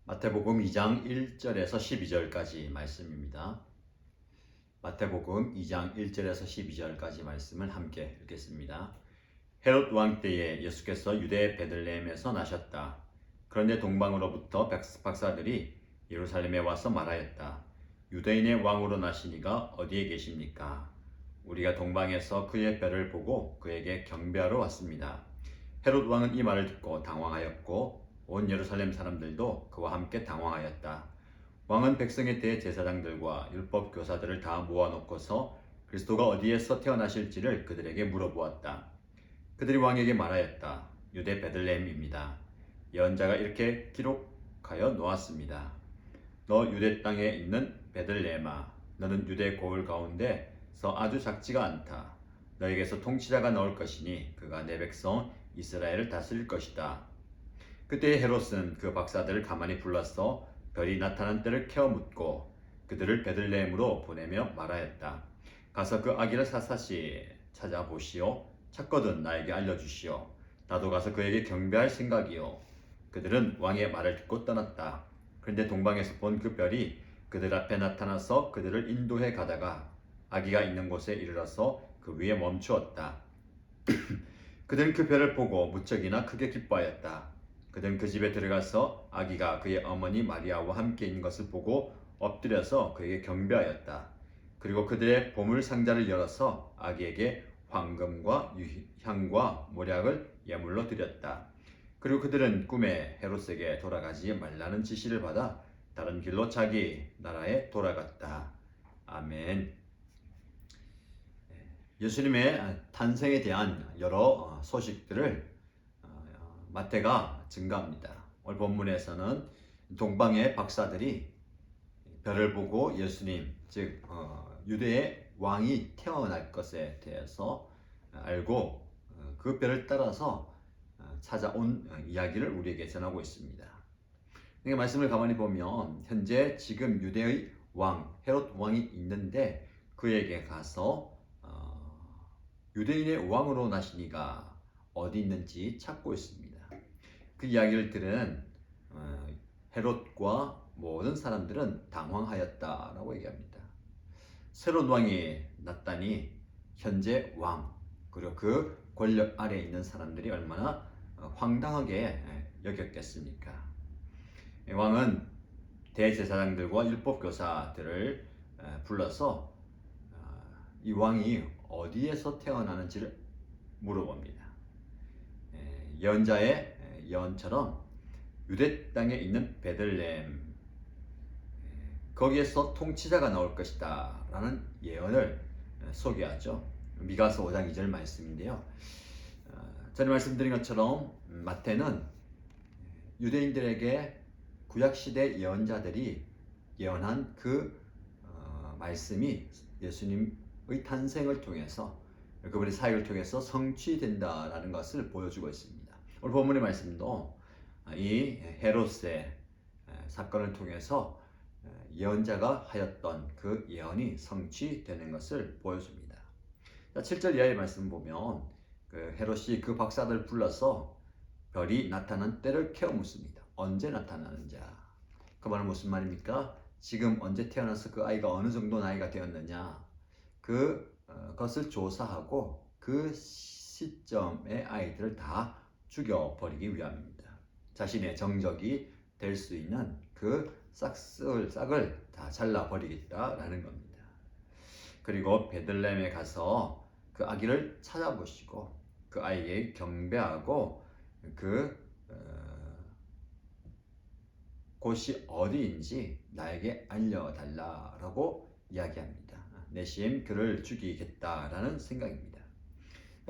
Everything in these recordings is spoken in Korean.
마태복음 2장 1절에서 12절까지 말씀입니다. 마태복음 2장 1절에서 12절까지 말씀을 함께 읽겠습니다. 헤롯 왕 때에 예수께서 유대 베들레헴에서 나셨다. 그런데 동방으로부터 박사들이 예루살렘에 와서 말하였다. 유대인의 왕으로 나시니가 어디에 계십니까? 우리가 동방에서 그의 별을 보고 그에게 경배하러 왔습니다. 헤롯 왕은 이 말을 듣고 당황하였고 온 예루살렘 사람들도 그와 함께 당황하였다. 왕은 백성의 대제사장들과 율법 교사들을 다 모아놓고서 그리스도가 어디에서 태어나실지를 그들에게 물어보았다. 그들이 왕에게 말하였다. 유대 베들레헴입니다. 예언자가 이렇게 기록하여 놓았습니다. 너 유대 땅에 있는 베들레헴아, 너는 유대 고을 가운데서 아주 작지가 않다. 너에게서 통치자가 나올 것이니 그가 내 백성 이스라엘을 다스릴 것이다. 그때 헤롯은 그 박사들을 가만히 불러서 별이 나타난 때를 캐어 묻고 그들을 베들레헴으로 보내며 말하였다. 가서 그 아기를 샅샅이 찾아보시오. 찾거든 나에게 알려주시오. 나도 가서 그에게 경배할 생각이요. 그들은 왕의 말을 듣고 떠났다. 그런데 동방에서 본 그 별이 그들 앞에 나타나서 그들을 인도해 가다가 아기가 있는 곳에 이르러서 그 위에 멈추었다. 그들은 그 별을 보고 무척이나 크게 기뻐하였다. 그들은 그 집에 들어가서 아기가 그의 어머니 마리아와 함께 있는 것을 보고 엎드려서 그에게 경배하였다. 그리고 그들의 보물 상자를 열어서 아기에게 황금과 향과 모략을 예물로 드렸다. 그리고 그들은 꿈에 헤롯에게 돌아가지 말라는 지시를 받아 다른 길로 자기 나라에 돌아갔다. 아멘. 예수님의 탄생에 대한 여러 소식들을 마태가 증가합니다. 오늘 본문에서는 동방의 박사들이 별을 보고 예수님, 즉 유대의 왕이 태어날 것에 대해서 알고 그 별을 따라서 찾아온 이야기를 우리에게 전하고 있습니다. 이 말씀을 가만히 보면 현재 지금 유대의 왕 헤롯 왕이 있는데 그에게 가서 유대인의 왕으로 나시니가 어디 있는지 찾고 있습니다. 그 이야기를 들은 헤롯과 모든 사람들은 당황하였다라고 얘기합니다. 새로운 왕이 났다니 현재 왕 그리고 그 권력 아래에 있는 사람들이 얼마나 황당하게 여겼겠습니까? 왕은 대제사장들과 율법교사들을 불러서 이 왕이 어디에서 태어나는지를 물어봅니다. 예언자의 예언처럼 유대 땅에 있는 베들레헴 거기에서 통치자가 나올 것이다 라는 예언을 소개하죠. 미가서 5장 2절 말씀인데요. 전에 말씀드린 것처럼 마태는 유대인들에게 구약시대 예언자들이 예언한 그 말씀이 예수님의 탄생을 통해서 그분의 사역을 통해서 성취된다라는 것을 보여주고 있습니다. 오늘 본문의 말씀도 이 헤롯의 사건을 통해서 예언자가 하였던 그 예언이 성취되는 것을 보여줍니다. 7절 이하의 말씀 보면 그 헤롯이 그 박사들 불러서 별이 나타난 때를 캐어 묻습니다. 언제 나타나는지. 그 말은 무슨 말입니까? 지금 언제 태어나서 그 아이가 어느 정도 나이가 되었느냐 그것을 조사하고 그 시점의 아이들을 다 죽여버리기 위함입니다. 자신의 정적이 될 수 있는 그 싹을 다 잘라버리겠다라는 겁니다. 그리고 베들레헴에 가서 그 아기를 찾아보시고 그 아이에게 경배하고 곳이 어디인지 나에게 알려달라라고 이야기합니다. 내심 그를 죽이겠다라는 생각입니다.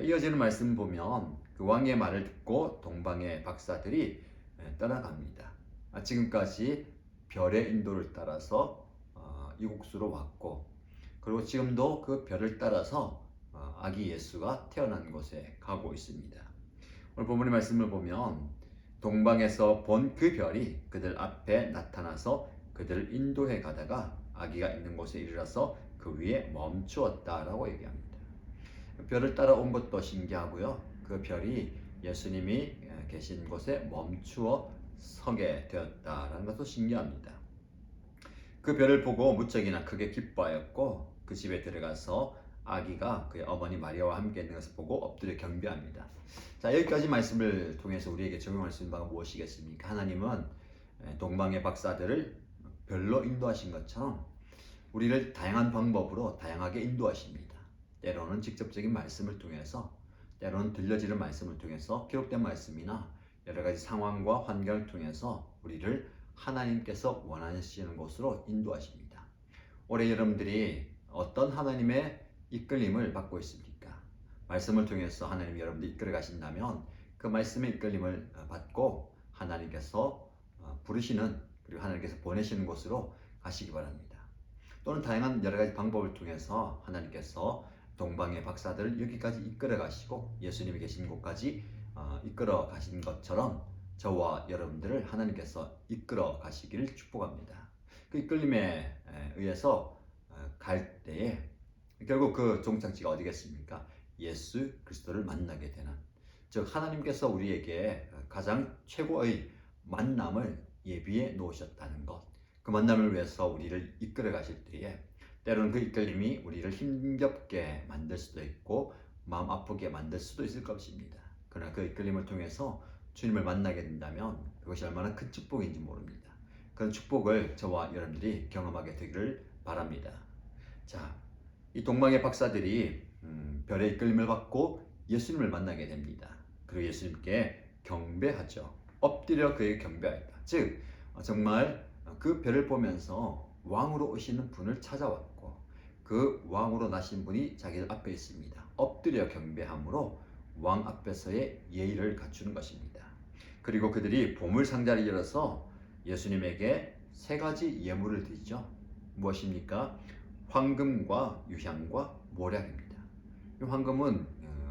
이어지는 말씀 보면 그 왕의 말을 듣고 동방의 박사들이 떠나갑니다. 지금까지 별의 인도를 따라서 이곳으로 왔고 그리고 지금도 그 별을 따라서 아기 예수가 태어난 곳에 가고 있습니다. 오늘 본문의 말씀을 보면 동방에서 본 그 별이 그들 앞에 나타나서 그들을 인도해 가다가 아기가 있는 곳에 이르러서 그 위에 멈추었다라고 얘기합니다. 별을 따라온 것도 신기하고요. 그 별이 예수님이 계신 곳에 멈추어 서게 되었다라는 것도 신기합니다. 그 별을 보고 무척이나 크게 기뻐하였고 그 집에 들어가서 아기가 그의 어머니 마리아와 함께 있는 것을 보고 엎드려 경배합니다. 자, 여기까지 말씀을 통해서 우리에게 적용할 수 있는 바가 무엇이겠습니까? 하나님은 동방의 박사들을 별로 인도하신 것처럼 우리를 다양한 방법으로 다양하게 인도하십니다. 때로는 직접적인 말씀을 통해서, 때로는 들려지는 말씀을 통해서, 기록된 말씀이나 여러 가지 상황과 환경을 통해서 우리를 하나님께서 원하시는 곳으로 인도하십니다. 올해 여러분들이 어떤 하나님의 이끌림을 받고 있습니까? 말씀을 통해서 하나님이 여러분들 이끌어 가신다면 그 말씀의 이끌림을 받고 하나님께서 부르시는, 그리고 하나님께서 보내시는 곳으로 가시기 바랍니다. 또는 다양한 여러 가지 방법을 통해서 하나님께서 동방의 박사들을 여기까지 이끌어 가시고 예수님이 계신 곳까지 이끌어 가신 것처럼 저와 여러분들을 하나님께서 이끌어 가시기를 축복합니다. 그 이끌림에 의해서 갈 때에 결국 그 종착지가 어디겠습니까? 예수 그리스도를 만나게 되는, 즉 하나님께서 우리에게 가장 최고의 만남을 예비해 놓으셨다는 것, 그 만남을 위해서 우리를 이끌어 가실 때에 때로는 그 이끌림이 우리를 힘겹게 만들 수도 있고 마음 아프게 만들 수도 있을 것입니다. 그러나 그 이끌림을 통해서 주님을 만나게 된다면 그것이 얼마나 큰 축복인지 모릅니다. 그런 축복을 저와 여러분들이 경험하게 되기를 바랍니다. 자, 이 동방의 박사들이 별의 이끌림을 받고 예수님을 만나게 됩니다. 그리고 예수님께 경배하죠. 엎드려 그에게 경배하였다. 즉 정말 그 별을 보면서 왕으로 오시는 분을 찾아왔고 그 왕으로 나신 분이 자기들 앞에 있습니다. 엎드려 경배함으로 왕 앞에서의 예의를 갖추는 것입니다. 그리고 그들이 보물 상자를 열어서 예수님에게 세 가지 예물을 드리죠. 무엇입니까? 황금과 유향과 모략입니다. 이 황금은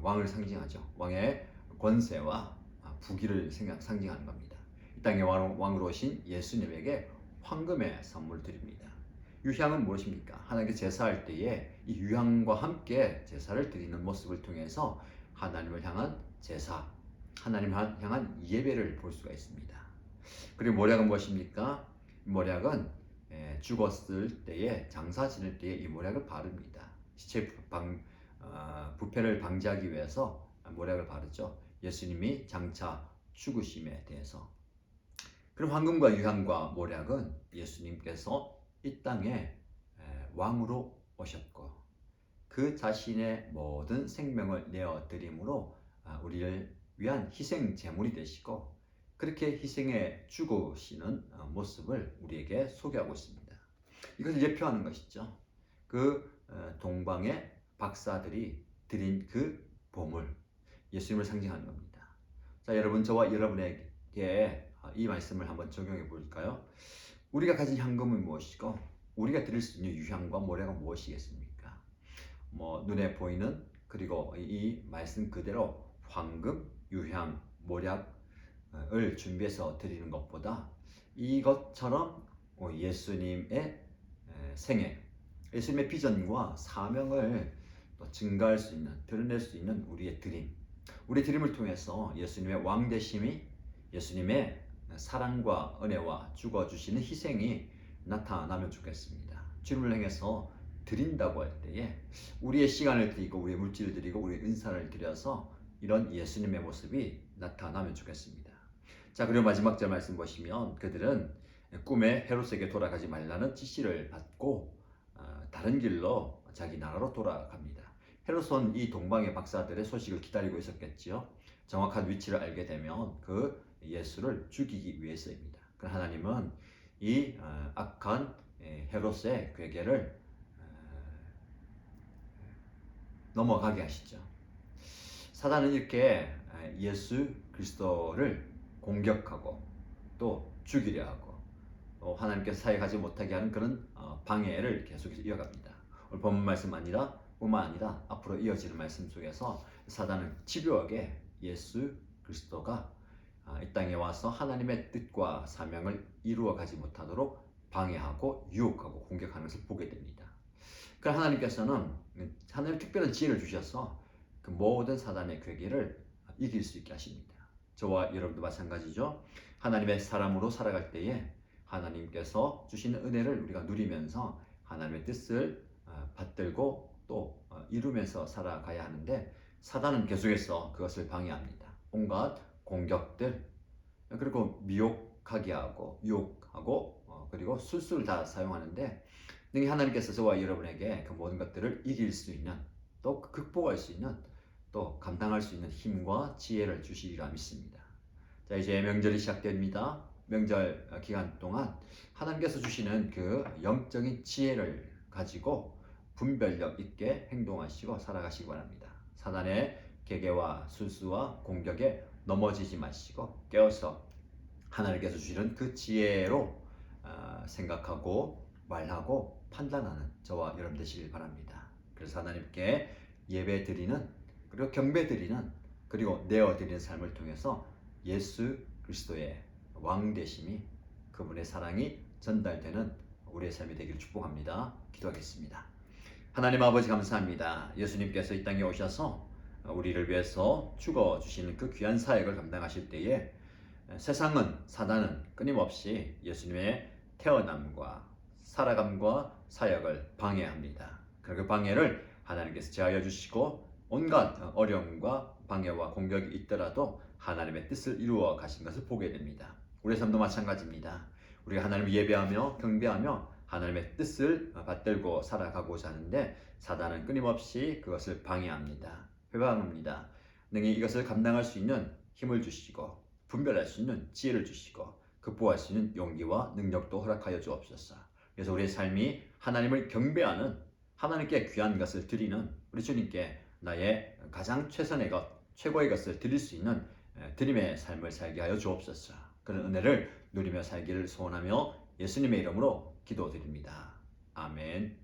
왕을 상징하죠. 왕의 권세와 부귀를 상징하는 겁니다. 이 땅에 왕으로 오신 예수님에게 황금의 선물을 드립니다. 유향은 무엇입니까? 하나님께 제사할 때에 이 유향과 함께 제사를 드리는 모습을 통해서 하나님을 향한 제사, 하나님을 향한 예배를 볼 수가 있습니다. 그리고 모략은 무엇입니까? 모략은 죽었을 때에, 장사 지낼 때에 이 모략을 바릅니다. 시체 부패를 방지하기 위해서 모략을 바르죠. 예수님이 장차 죽으심에 대해서. 그럼 황금과 유향과 모략은 예수님께서 이 땅에 왕으로 오셨고 그 자신의 모든 생명을 내어드림으로 우리를 위한 희생 제물이 되시고 그렇게 희생에 죽으시는 모습을 우리에게 소개하고 있습니다. 이것을 예표하는 것이죠. 그 동방의 박사들이 드린 그 보물, 예수님을 상징하는 겁니다. 자, 여러분, 저와 여러분에게 이 말씀을 한번 적용해 볼까요? 우리가 가진 향금은 무엇이고 우리가 드릴 수 있는 유향과 모략은 무엇이겠습니까? 눈에 보이는, 그리고 이 말씀 그대로 황금, 유향, 모략을 준비해서 드리는 것보다 이것처럼 예수님의 생애, 예수님의 비전과 사명을 또 증가할 수 있는, 드러낼 수 있는 우리의 드림, 우리 드림을 통해서 예수님의 왕되심이, 예수님의 사랑과 은혜와 죽어주시는 희생이 나타나면 좋겠습니다. 주님을 향해서 드린다고 할 때에 우리의 시간을 드리고 우리의 물질을 드리고 우리의 은사를 드려서 이런 예수님의 모습이 나타나면 좋겠습니다. 자, 그리고 마지막 절 말씀 보시면 그들은 꿈에 헤롯에게 돌아가지 말라는 지시를 받고 다른 길로 자기 나라로 돌아갑니다. 헤롯은 이 동방의 박사들의 소식을 기다리고 있었겠지요. 정확한 위치를 알게 되면 그 예수를 죽이기 위해서입니다. 그러나 하나님은 이 악한 헤롯의 괴계를 넘어가게 하시죠. 사단은 이렇게 예수 그리스도를 공격하고 또 죽이려 하고 또 하나님께서 사역하지 못하게 하는 그런 방해를 계속해서 이어갑니다. 오늘 본문 말씀 뿐만 아니라 앞으로 이어지는 말씀 속에서 사단은 집요하게 예수 그리스도가 이 땅에 와서 하나님의 뜻과 사명을 이루어 가지 못하도록 방해하고 유혹하고 공격하는 것을 보게 됩니다. 그러나 하나님께서는 하나님 특별한 지혜를 주셔서 그 모든 사단의 괴계를 이길 수 있게 하십니다. 저와 여러분도 마찬가지죠. 하나님의 사람으로 살아갈 때에 하나님께서 주시는 은혜를 우리가 누리면서 하나님의 뜻을 받들고 또 이루면서 살아가야 하는데, 사단은 계속해서 그것을 방해합니다. 온갖 공격들, 그리고 미혹하게 하고 유혹하고 그리고 술수를 다 사용하는데, 능히 하나님께서 저와 여러분에게 그 모든 것들을 이길 수 있는, 또 극복할 수 있는, 또 감당할 수 있는 힘과 지혜를 주시리라 믿습니다. 자, 이제 명절이 시작됩니다. 명절 기간 동안 하나님께서 주시는 그 영적인 지혜를 가지고 분별력 있게 행동하시고 살아가시기 바랍니다. 사단의 계계와 술수와 공격에 넘어지지 마시고 깨어서 하나님께서 주시는 그 지혜로 생각하고 말하고 판단하는 저와 여러분 되시길 바랍니다. 그래서 하나님께 예배 드리는, 그리고 경배 드리는, 그리고 내어 드리는 삶을 통해서 예수 그리스도의 왕 되심이, 그분의 사랑이 전달되는 우리의 삶이 되기를 축복합니다. 기도하겠습니다. 하나님 아버지 감사합니다. 예수님께서 이 땅에 오셔서 우리를 위해서 죽어주시는 그 귀한 사역을 감당하실 때에 세상은, 사단은 끊임없이 예수님의 태어남과 살아감과 사역을 방해합니다. 그 방해를 하나님께서 제하여 주시고, 온갖 어려움과 방해와 공격이 있더라도 하나님의 뜻을 이루어 가신 것을 보게 됩니다. 우리의 삶도 마찬가지입니다. 우리가 하나님을 예배하며 경배하며 하나님의 뜻을 받들고 살아가고자 하는데, 사단은 끊임없이 그것을 방해합니다. 회방합니다. 능히 이것을 감당할 수 있는 힘을 주시고, 분별할 수 있는 지혜를 주시고, 극복할 수 있는 용기와 능력도 허락하여 주옵소서. 그래서 우리의 삶이 하나님을 경배하는, 하나님께 귀한 것을 드리는, 우리 주님께 나의 가장 최선의 것, 최고의 것을 드릴 수 있는 드림의 삶을 살게 하여 주옵소서. 그런 은혜를 누리며 살기를 소원하며 예수님의 이름으로 기도드립니다. 아멘.